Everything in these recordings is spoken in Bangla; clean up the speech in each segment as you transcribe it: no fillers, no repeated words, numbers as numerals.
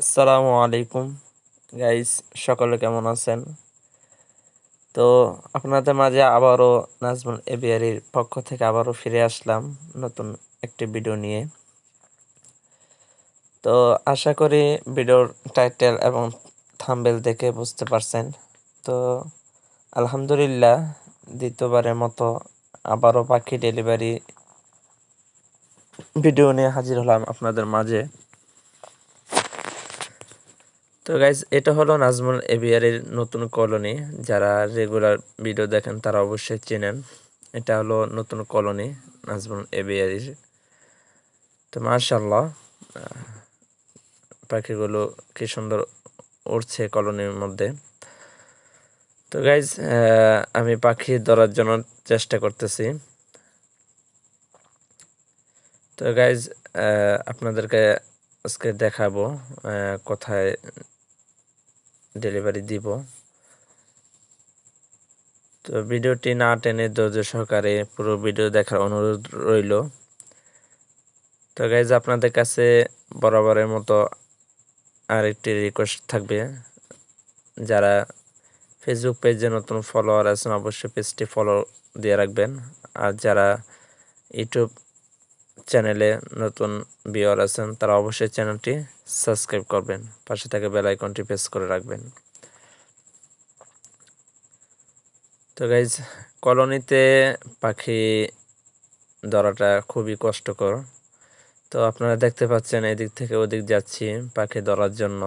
আসসালামু আলাইকুম গাইস, সকলে কেমন আছেন? তো আপনাদের মাঝে আবারও নাজমুল এভিয়ারির পক্ষ থেকে আবারও ফিরে আসলাম নতুন একটি ভিডিও নিয়ে। তো আশা করি ভিডিওর টাইটেল এবং থাম্বনেল দেখে বুঝতে পারছেন। তো আলহামদুলিল্লাহ, দ্বিতীয়বারের মতো আবারও পাখি ডেলিভারি ভিডিও নিয়ে হাজির হলাম আপনাদের মাঝে। তো গাইজ, এটা হলো নাজমুল এভিয়ারির নতুন কলোনি। যারা রেগুলার ভিডিও দেখেন তারা অবশ্যই চেনেন। এটা হলো নতুন কলোনি নাজমুল এভিয়ারির। তো মাশাআল্লাহ, পাখিগুলো কি সুন্দর উড়ছে কলোনির মধ্যে। তো গাইজ, আমি পাখি ধরার জন্য চেষ্টা করতেছি। তো গাইজ, আপনাদেরকে আজকে দেখাবো কোথায় ডেলিভারি দিব। তো ভিডিওটি না টেনে ধৈর্য সহকারে পুরো ভিডিও দেখার অনুরোধ রইল। তো গাইজ, আপনাদের কাছে বরাবরের মতো আরেকটি রিকোয়েস্ট থাকবে, যারা ফেসবুক পেজে নতুন ফলোয়ার আছেন অবশ্যই পেজটি ফলো দিয়ে রাখবেন। আর যারা ইউটিউব চ্যানেলে নতুন ভিউয়ার আছেন তারা অবশ্যই চ্যানেলটি সাবস্ক্রাইব করবেন, পাশে থেকে বেল আইকনটি প্রেস করে রাখবেন। তো গাইজ, কলোনিতে পাখি ধরাটা খুবই কষ্টকর। তো আপনারা দেখতে পাচ্ছেন এদিক থেকে ওদিক যাচ্ছি পাখি ধরার জন্য।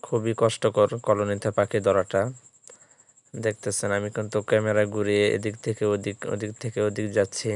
খুবই কষ্টকর কলোনিতে পাখি ধরাটা। দেখতেছেন আমি কিন্তু ক্যামেরা ঘুরিয়ে এদিক থেকে ওদিক, ওদিক থেকে ওদিক যাচ্ছি।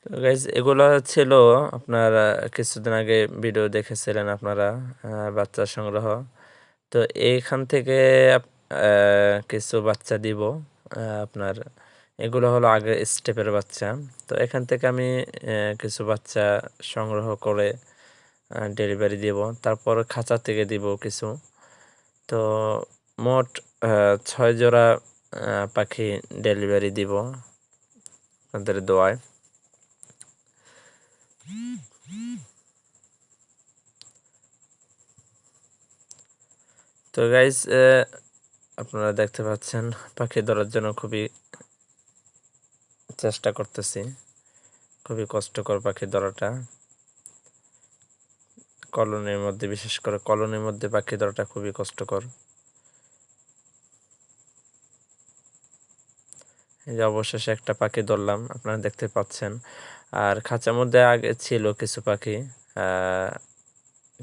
তো গাইজ, এগুলো ছিল আপনার কিছুদিন আগে ভিডিও দেখেছিলেন আপনারা, বাচ্চা সংগ্রহ। তো এইখান থেকে কিছু বাচ্চা দিব আপনার। এগুলো হলো আগের স্টেপের বাচ্চা। তো এখান থেকে আমি কিছু বাচ্চা সংগ্রহ করে ডেলিভারি দিব, তারপর খাঁচা থেকে দিব কিছু। তো মোট 6 জোড়া পাখি ডেলিভারি দিব আপনাদের দোয়ায়। তো গাইজ, আপনারা দেখতে পাচ্ছেন পাখি ধরার জন্য খুবই চেষ্টা করতেছি। খুবই কষ্টকর পাখি ধরাটা কলোনির মধ্যে, বিশেষ করে কলোনির মধ্যে পাখি ধরাটা খুবই কষ্টকর। এই যে অবশেষে একটা পাখি ধরলাম, আপনারা দেখতে পাচ্ছেন। আর খাঁচার মধ্যে আগে ছিল কিছু পাখি,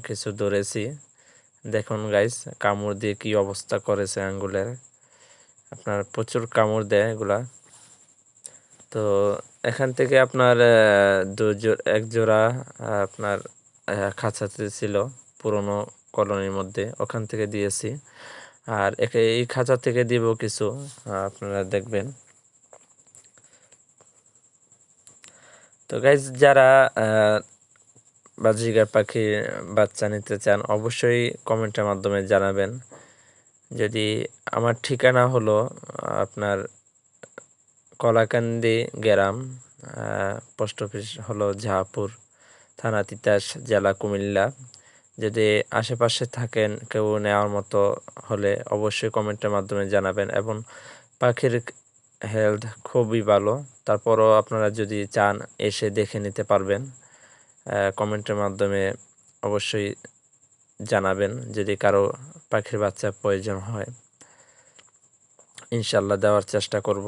কিছু ধরেছি। দেখুন গাইস, কামড় দিয়ে কি অবস্থা করেছে আঙ্গুলের। আপনার প্রচুর কামড় দেয় এগুলা। তো এখান থেকে আপনার এক জোড়া আপনার খাঁচাতে ছিল পুরনো কলোনির মধ্যে, ওখান থেকে দিয়েছি। আর এই খাঁচা থেকে দিব কিছু, আপনারা দেখবেন। তো গাইজ, যারা বাজিগার পাখি বাচ্চা নিতে চান অবশ্যই কমেন্টের মাধ্যমে জানাবেন। যদি আমার ঠিকানা হলো আপনার কলাকান্দি গ্রাম, পোস্ট অফিস হলো জাহাপুর, থানা তিতাস, জেলা কুমিল্লা। যদি আশেপাশে থাকেন কেউ নেওয়ার মতো হলে অবশ্যই কমেন্টের মাধ্যমে জানাবেন। এবং পাখির হেলথ খুবই ভালো, তারপরও আপনারা যদি চান এসে দেখে নিতে পারবেন। কমেন্টের মাধ্যমে অবশ্যই জানাবেন। যদি কারো পাখির বাচ্চা প্রয়োজন হয় ইনশাল্লাহ দেওয়ার চেষ্টা করব।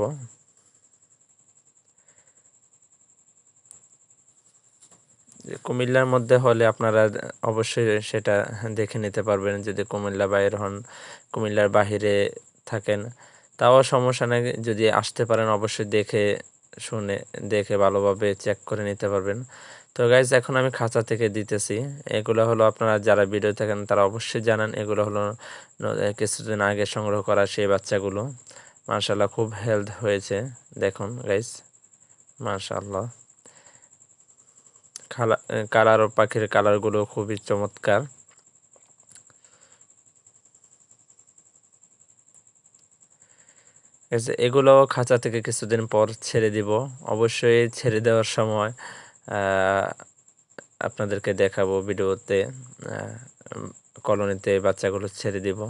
কুমিল্লার মধ্যে হলে আপনারা অবশ্যই সেটা দেখে নিতে পারবেন। যদি কুমিল্লা বাইরে হন, কুমিল্লার বাহিরে থাকেন তাও সমস্যা নেই। যদি আসতে পারেন অবশ্যই দেখে ভালোভাবে চেক করে নিতে পারবেন। তো গাইজ, এখন আমি খাঁচা থেকে দিতেছি। এগুলো হলো আপনারা যারা ভিডিও থাকেন তারা অবশ্যই জানেন, এগুলো হলো কিছুদিন আগে সংগ্রহ করা সেই বাচ্চাগুলো। মাশাআল্লাহ খুব হেলথ হয়েছে। দেখুন গাইস, মাশাআল্লাহ কালার ও পাখির কালারগুলো খুবই চমৎকার। এগুলো খাঁচা থেকে কিছুদিন পর ছেড়ে দিব। অবশ্যই ছেড়ে দেওয়ার সময় আপনাদেরকে দেখাবো ভিডিওতে। কলোনিতে বাচ্চাগুলো ছেড়ে দিব।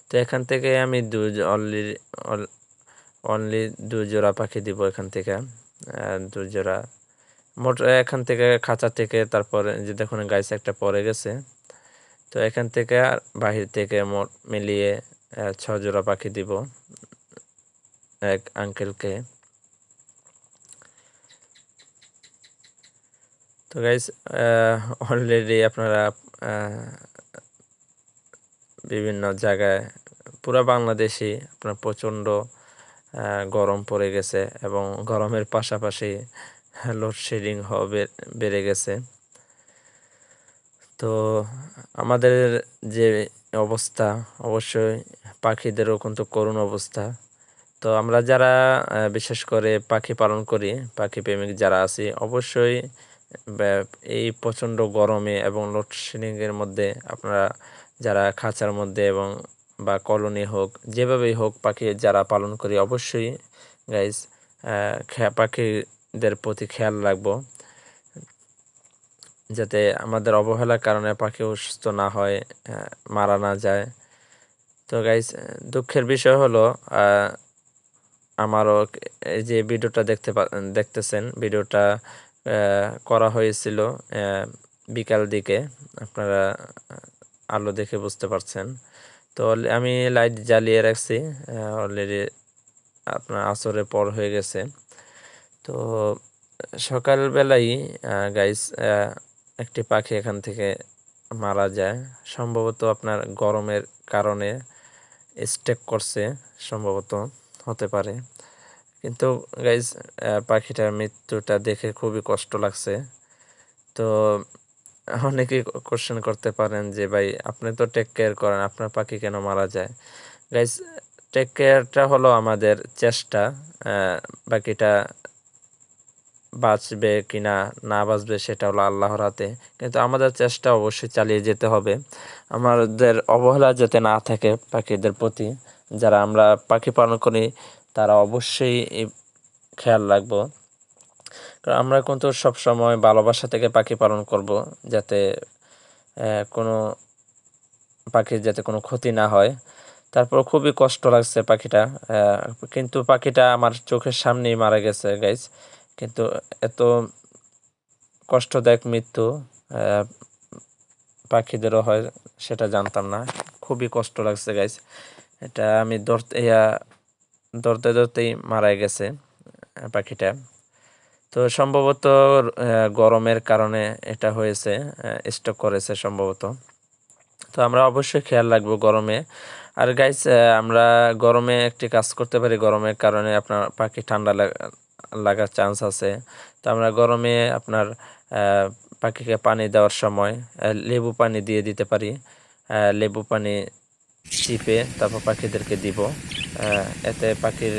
তো এখান থেকে আমি অনলি 2 জোড়া পাখি দিব এখান থেকে। 2 জোড়া মোট এখান থেকে খাঁচা থেকে, তারপরে যে দেখুন গাইস একটা পড়ে গেছে। তো এখান থেকে আর বাহির থেকে মোট মিলিয়ে 6 জোড়া পাখি দিব এক আঙ্কেলকে। তো গাইস অলরেডি আপনারা বিভিন্ন জায়গায় পুরো বাংলাদেশে আপনার প্রচণ্ড গরম পড়ে গেছে এবং গরমের পাশাপাশি লোডশেডিং বেড়ে গেছে। তো আমাদের যে অবস্থা, অবশ্যই পাখিদেরও কিন্তু করুণ অবস্থা। তো আমরা যারা বিশেষ করে পাখি পালন করি, পাখি প্রেমিক যারা আছি, অবশ্যই এই প্রচণ্ড গরমে এবং লোডশেডিংয়ের মধ্যে আপনারা যারা খাঁচার মধ্যে এবং বা কলোনি হোক, যেভাবেই হোক পাখি যারা পালন করি, অবশ্যই গাইস পাখিদের প্রতি খেয়াল রাখবো, যাতে আমাদের অবহেলার কারণে পাখি অসুস্থ না হয়, মারা না যায়। তো গাইস দুঃখের বিষয় হলো আমারও এই যে ভিডিওটা দেখতেছেন, ভিডিওটা করা হয়েছিল বিকাল দিকে। আপনারা আলো দেখে বুঝতে পারছেন। তো আমি লাইট জ্বালিয়ে রাখছি, অলরেডি আপনার আসরের পর হয়ে গেছে। তো সকালবেলাই গাইস একটি পাখি এখান থেকে মারা যায়। সম্ভবত আপনার গরমের কারণে স্ট্রোক করছে, সম্ভবত হতে পারে। কিন্তু গাইস পাখিটার মৃত্যুটা দেখে খুবই কষ্ট লাগছে। তো অনেকে কোশ্চেন করতে পারেন যে ভাই আপনি তো টেক কেয়ার করেন, আপনার পাখি কেন মারা যায়? গাইস টেক কেয়ারটা হলো আমাদের চেষ্টা, বাকিটা বাঁচবে কিনা না বাঁচবে সেটা হলো আল্লাহর হাতে। কিন্তু আমাদের চেষ্টা অবশ্যই চালিয়ে যেতে হবে, আমাদের অবহেলা যাতে না থাকে পাখিদের প্রতি। যারা আমরা পাখি পালন করি তারা অবশ্যই খেয়াল রাখবো, কারণ আমরা কিন্তু সবসময় ভালোবাসা থেকে পাখি পালন করব, যাতে কোনো পাখির যাতে কোনো ক্ষতি না হয়। তারপর খুবই কষ্ট লাগছে পাখিটা, কিন্তু পাখিটা আমার চোখের সামনেই মারা গেছে গাইস। কিন্তু এত কষ্টদায়ক মৃত্যু পাখিদেরও হয় সেটা জানতাম না। খুবই কষ্ট লাগছে গাইস। এটা আমি ধরতে ধরতেই মারা গেছে পাখিটা। তো সম্ভবত গরমের কারণে এটা হয়েছে, স্ট্রোক করেছে সম্ভবত। তো আমরা অবশ্যই খেয়াল রাখবো গরমে। আর গাইস আমরা গরমে একটি কাজ করতে পারি, গরমের কারণে আপনার পাখি ঠান্ডা লাগার চান্স আছে। তো আমরা গরমে আপনার পাখিকে পানি দেওয়ার সময় লেবু পানি দিয়ে দিতে পারি। লেবু পানি চিপে তারপর পাখিদেরকে দিব, এতে পাখির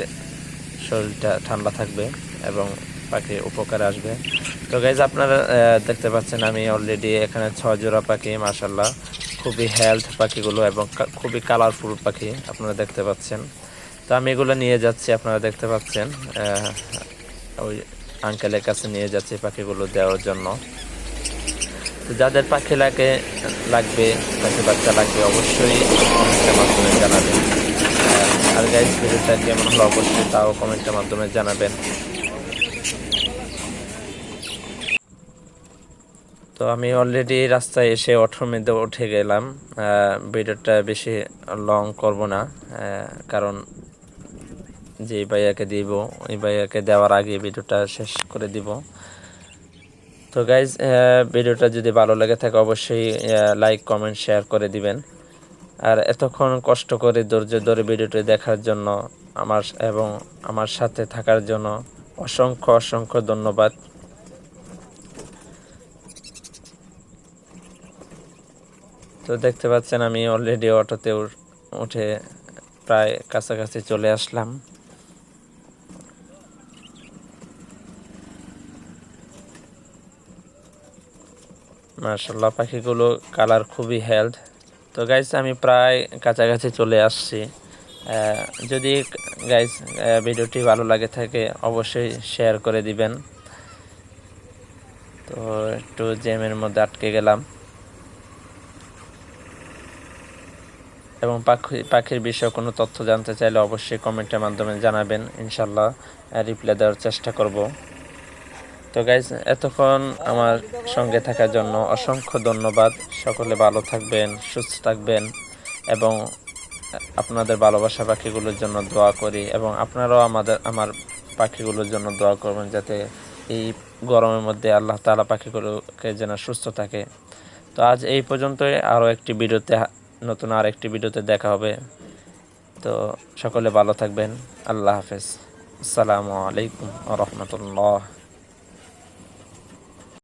শরীরটা ঠান্ডা থাকবে এবং পাখির উপকারে আসবে। তো গাইজ আপনারা দেখতে পাচ্ছেন আমি অলরেডি এখানে 6 জোড়া পাখি, মাশাল্লাহ খুবই হেলথ পাখিগুলো এবং খুবই কালারফুল পাখি আপনারা দেখতে পাচ্ছেন। তো আমি এগুলো নিয়ে যাচ্ছি, আপনারা দেখতে পাচ্ছেন ওই আঙ্কেলের কাছে নিয়ে যাচ্ছি পাখিগুলো দেওয়ার জন্য। তো যাদের পাখি লাগবে পাখি বাচ্চা লাগবে অবশ্যই কমেন্টের মাধ্যমে জানাবেন। আর গাইজ ভিডিওটা কেমন হলো অবশ্যই তাও কমেন্টের মাধ্যমে জানাবেন। তো আমি অলরেডি রাস্তায় এসে অটোর মধ্যে উঠে গেলাম। ভিডিওটা বেশি লং করব না, কারণ যে ভাইয়াকে দিব ওই ভাইয়াকে দেওয়ার আগে ভিডিওটা শেষ করে দিব। তো গাইজ ভিডিওটা যদি ভালো লেগে থাকে অবশ্যই লাইক কমেন্ট শেয়ার করে দিবেন। আর এতক্ষণ কষ্ট করে ধৈর্য ধরে ভিডিওটি দেখার জন্য আমার সাথে থাকার জন্য অসংখ্য অসংখ্য ধন্যবাদ। তো দেখতে পাচ্ছেন আমি অলরেডি অটোতে উঠে প্রায় কাছাকাছি চলে আসলাম। মাশাআল্লাহ পাখিগুলো কালার খুবই হেলথ। তো গাইস আমি প্রায় কাছাকাছি চলে আসছি। যদি গাইস ভিডিওটি ভালো লাগে থাকে অবশ্যই শেয়ার করে দিবেন। তো একটু জ্যামের মধ্যে আটকে গেলাম, এবং পাখির বিষয়ে কোনো তথ্য জানতে চাইলে অবশ্যই কমেন্টের মাধ্যমে জানাবেন, ইনশাল্লাহ রিপ্লাই দেওয়ার চেষ্টা করব। তো গাইজ এতক্ষণ আমার সঙ্গে থাকার জন্য অসংখ্য ধন্যবাদ। সকলে ভালো থাকবেন, সুস্থ থাকবেন, এবং আপনাদের ভালোবাসা পাখিগুলোর জন্য দোয়া করি, এবং আপনারাও আমার পাখিগুলোর জন্য দোয়া করবেন যাতে এই গরমের মধ্যে আল্লাহ তাআলা পাখিগুলোকে যেন সুস্থ থাকে। তো আজ এই পর্যন্তই, আরও একটি ভিডিওতে নতুন আর একটি ভিডিওতে দেখা হবে। তো সকলে ভালো থাকবেন। আল্লাহ হাফেজ। আসসালামু আলাইকুম ওয়া রাহমাতুল্লাহ।